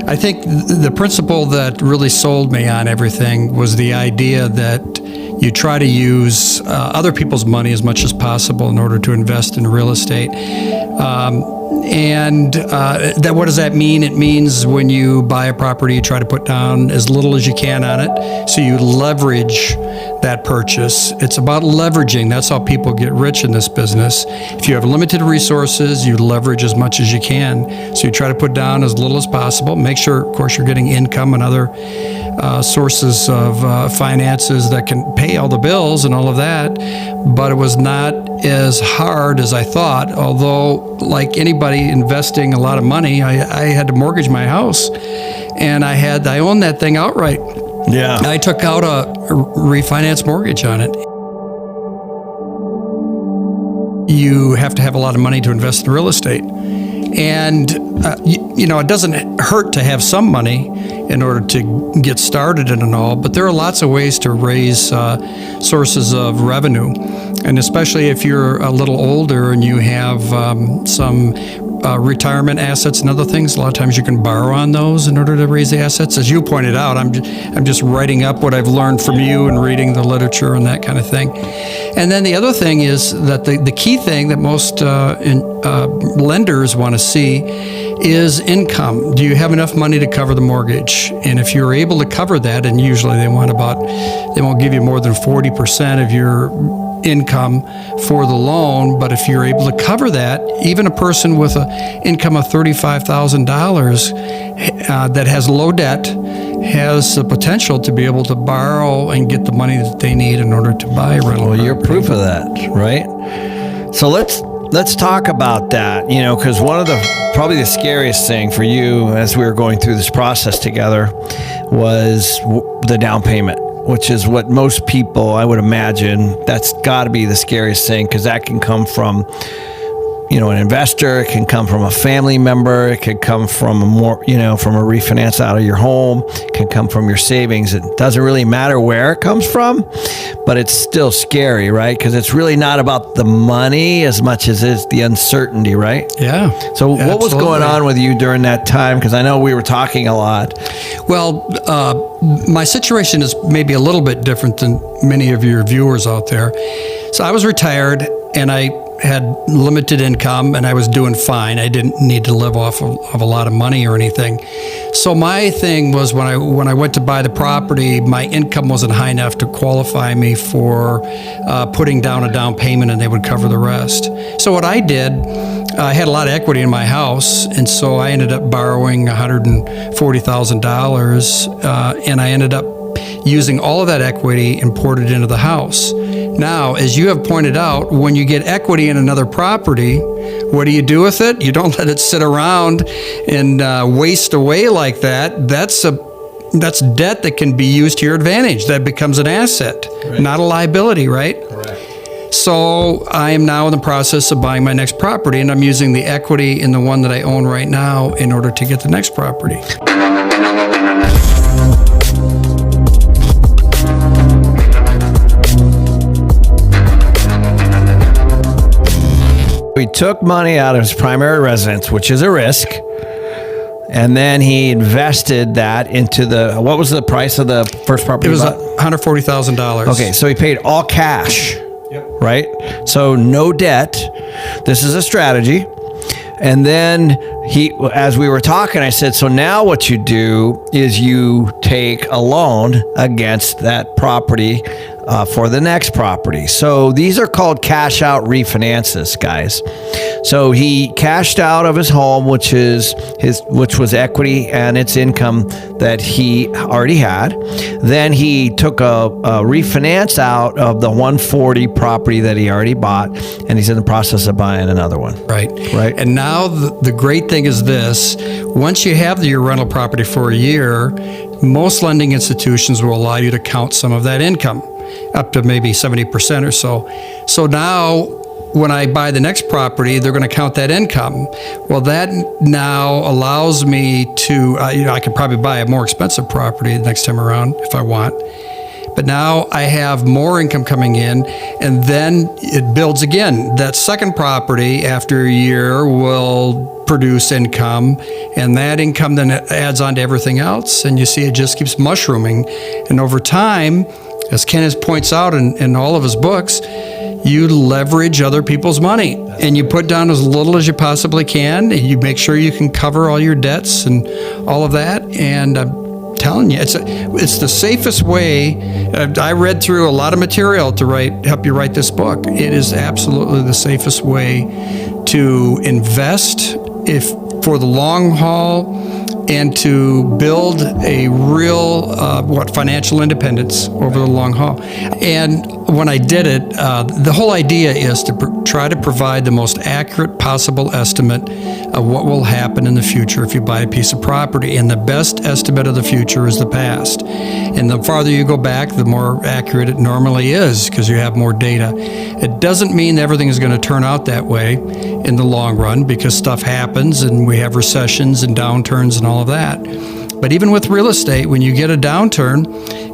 I think the principle that really sold me on everything was the idea that you try to use other people's money as much as possible in order to invest in real estate. What does that mean? It means when you buy a property, you try to put down as little as you can on it. So you leverage that purchase. It's about leveraging. That's how people get rich in this business. If you have limited resources, you leverage as much as you can. So you try to put down as little as possible. Make sure, of course, you're getting income and other sources of finances that can pay all the bills and all of that. But it was not as hard as I thought, although like anybody investing a lot of money, I had to mortgage my house, and I owned that thing outright. Yeah. I took out a refinance mortgage on it. You have to have a lot of money to invest in real estate. And, it doesn't hurt to have some money in order to get started in it all, but there are lots of ways to raise sources of revenue. And especially if you're a little older and you have some retirement assets and other things, a lot of times you can borrow on those in order to raise the assets. As you pointed out, I'm just writing up what I've learned from you and reading the literature and that kind of thing. And then the other thing is that the key thing that most lenders want to see is income. Do you have enough money to cover the mortgage? And if you're able to cover that, and usually they won't give you more than 40% of your income for the loan, but if you're able to cover that, even a person with an income of $35,000 that has low debt has the potential to be able to borrow and get the money that they need in order to buy a rental property. You're proof of that, right? So let's talk about that, because probably the scariest thing for you as we were going through this process together was the down payment, which is what most people, I would imagine, that's got to be the scariest thing, because that can come from, an investor, it can come from a family member, it could come from from a refinance out of your home, it can come from your savings. It doesn't really matter where it comes from, but it's still scary, right? Because it's really not about the money as much as it's the uncertainty, right? Yeah. So what was going on with you during that time? Because I know we were talking a lot. Well, my situation is maybe a little bit different than many of your viewers out there. So I was retired and I had limited income and I was doing fine. I didn't need to live off of a lot of money or anything. So my thing was when I went to buy the property, my income wasn't high enough to qualify me for putting down a down payment, and they would cover the rest. So what I did, I had a lot of equity in my house, and so I ended up borrowing $140,000, and I ended up using all of that equity and poured it into the house. Now, as you have pointed out, when you get equity in another property, what do you do with it? You don't let it sit around and waste away like that. That's debt that can be used to your advantage. That becomes an asset, right, not a liability, right? Correct. So I am now in the process of buying my next property, and I'm using the equity in the one that I own right now in order to get the next property. He took money out of his primary residence, which is a risk, and then he invested that into what was the price of the first property? It was $140,000. Okay, so he paid all cash, yep, right? So no debt. This is a strategy. And then as we were talking, I said, so now what you do is you take a loan against that property for the next property. So these are called cash out refinances, guys. So he cashed out of his home, which was equity and its income that he already had. Then he took a refinance out of the 140 property that he already bought, and he's in the process of buying another one. Right. Right. And now the great thing is this: once you have your rental property for a year, most lending institutions will allow you to count some of that income, up to maybe 70% or so. So now, when I buy the next property, they're going to count that income. Well, that now allows me to, I could probably buy a more expensive property the next time around if I want. But now I have more income coming in, and then it builds again. That second property after a year will produce income, and that income then adds on to everything else, and you see it just keeps mushrooming. And over time, as Kenneth points out in all of his books, you leverage other people's money, and you put down as little as you possibly can, and you make sure you can cover all your debts and all of that. And I'm telling you, it's the safest way. I read through a lot of material to help you write this book. It is absolutely the safest way to invest for the long haul, and to build a real financial independence over the long haul. And when I did it, the whole idea is to try to provide the most accurate possible estimate of what will happen in the future if you buy a piece of property. And the best estimate of the future is the past. And the farther you go back, the more accurate it normally is, because you have more data. It doesn't mean everything is going to turn out that way in the long run, because stuff happens and we have recessions and downturns and all of that. But even with real estate, when you get a downturn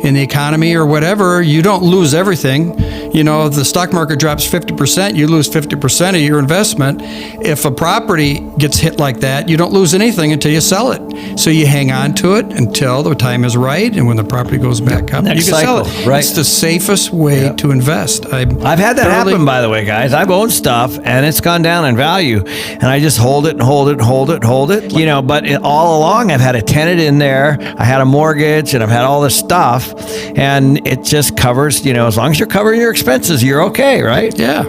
in the economy or whatever, you don't lose everything. If the stock market drops 50%, you lose 50% of your investment. If a property gets hit like that, you don't lose anything until you sell it. So you hang on to it until the time is right, and when the property goes back up, Next you can cycle, sell it. right. It's the safest way to invest. I've had that happen, by the way, guys. I've owned stuff and it's gone down in value, and I just hold it and hold it and hold it and hold it. But all along I've had a tenant in there, I had a mortgage, and I've had all this stuff, and it just covers, as long as you're covering your expenses, you're okay, right? Yeah.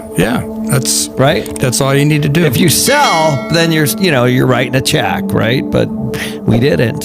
That's right. That's all you need to do. If you sell, then you're writing a check, right? But we didn't.